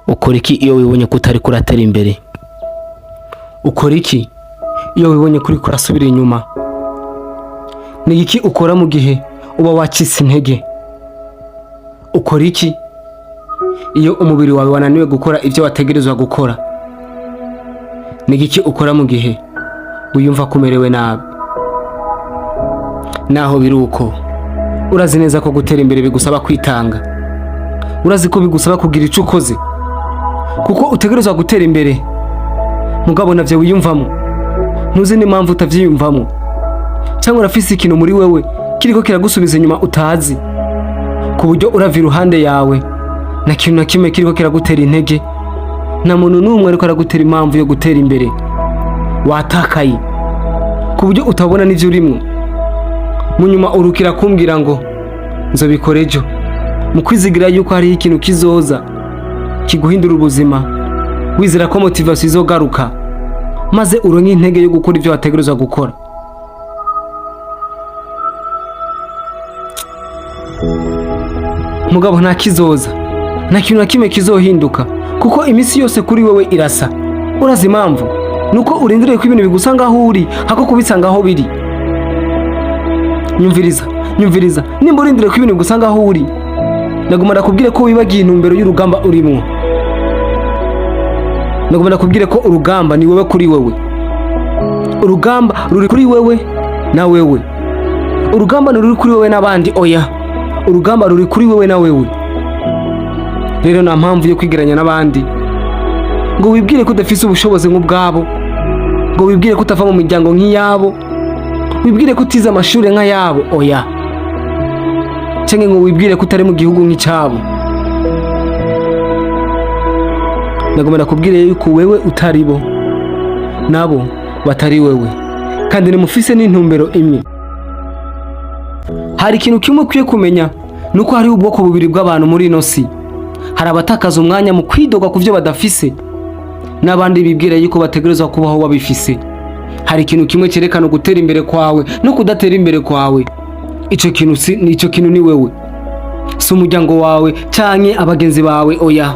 Ukora iki iyo wibonye ko utari kuratera imbere? Ukora iki iyo wibonye kuri kurasubira inyuma? Ni iki ukora mu gihe uba wacitse intege? Ukora iki iyo umubiri wawe wananiwe gukora ibyo wategerezwa gukora? Ni iki ukora mu gihe wiyumva kumerewe nabi? Naho biruko, urazi neza ko gutera imbere bigusaba kwitanga. Urazi ko bigusaba kugira ico ukoze, kuko utegerezwa gutera imbere mugabo navyo wiyumvamo. Ntuzi n'impamvu utavyiyumvamo, cyangwa urafise ikintu muri wewe kiriko kiragusubiza inyuma utazi, ku buryo urava iruhande yawe na kintu na kimwe kiriko kiragutera intege. Na muntu n'umwe ariko aragutera impamvu yo gutera imbere. Watakaye ku buryo utabona n'ivyo urimwo. Munyuma urukira kumbwira ngo nzobikora ejo, mu kwizigira yuko hari ikintu kizoza kiguhindura ubuzima, wizera ko motivation izogaruka maze uronke intege yo gukora ivyo wategerezwa gukora. Mugabo nta kizoza, nta kintu na kimwe kizohinduka, kuko imisi yose kuri wewe irasa. Urazi impamvu? Nuko urindiriye ko ibintu bigusanga aho uri hako kubisanga aho biri. Nyumviriza, nimba urindiriye ko ibintu bigusanga aho uri, nagomba nakubwire ko wibagiye intumbero y'urugamba urimo. Nagomba nakubwire ko urugamba ni wewe kuri wewe. Urugamba ruri kuri wewe na wewe. Urugamba ruri kuri wewe n'abandi, oya. Urugamba ruri kuri wewe na wewe. Rero nta mpamvu yo kwigeranya n'abandi ngo wibwire ko udafise ubushobozi nk'ubwabo, ngo wibwire ko utava mu miryango nk'iyabo, wibwire ko utize amashuri nk'ayabo, oya. Cyangwa ngo wibwire ko utari mu gihugu nk'icyabo. Nagomba nakubwire yuko wewe utari bo, nabo batari wewe, kandi nimufise n'intumbero imwe. Hari ikintu kimwe ukwiye kumenya, nuko hari ubwoko bubiri bw'abantu muri ino si. Hari abatakaza umwanya mu kwidoga ku byo badafise, n'abandi bibwira yuko bategerezwa kubaho babifise. Hari ikintu kimwe cyerekana gutera imbere kwawe no kudatera imbere kwawe. Ico kintu ni wewe, si umuryango wawe canke abagenzi bawe, oya.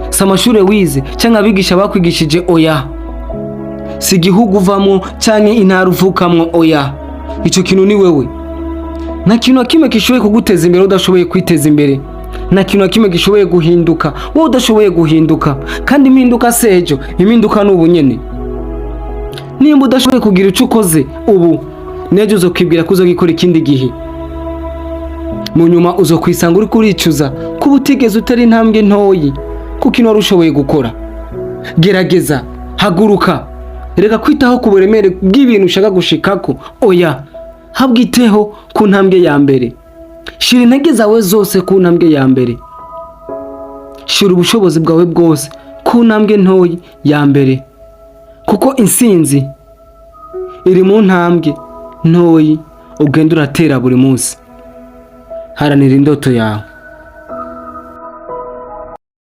Si amashure wize canke abigisha bakwigishije, oya. Si igihugu uvamwo canke intara uvukamwo, oya. Ico kintu ni wewe. Nta kintu na kimwe gishoboye kuguteza imbere udashoboye kwiteza imbere. Nta kintu na kimwe gishoboye guhinduka wowe udashoboye guhinduka. Kandi impinduka sejo, impinduka n'ubu nyene. Nimba udashoboye kugira ico ukoze ubu, nejo uzokibwira ko uzogikora ikindi gihe. Mu nyuma uzokwisanga uri kuricuza kuba utigeze utera intambwe ntoyi ku kintu wari ushoboye gukora. Gerageza, haguruka, reka kwitaho ku buremere bw'ibintu ushaka gushikako, oya. Habwiteho ku ntambwe ya mbere. Shira intege zawe zose ku ntambwe ya mbere. Shira ubushobozi bwawe bwose ku ntambwe ntoyi ya mbere, kuko insinzi iri mu ntambwe ntoyi ugenda uratera buri munsi. Haranira indoto yawe.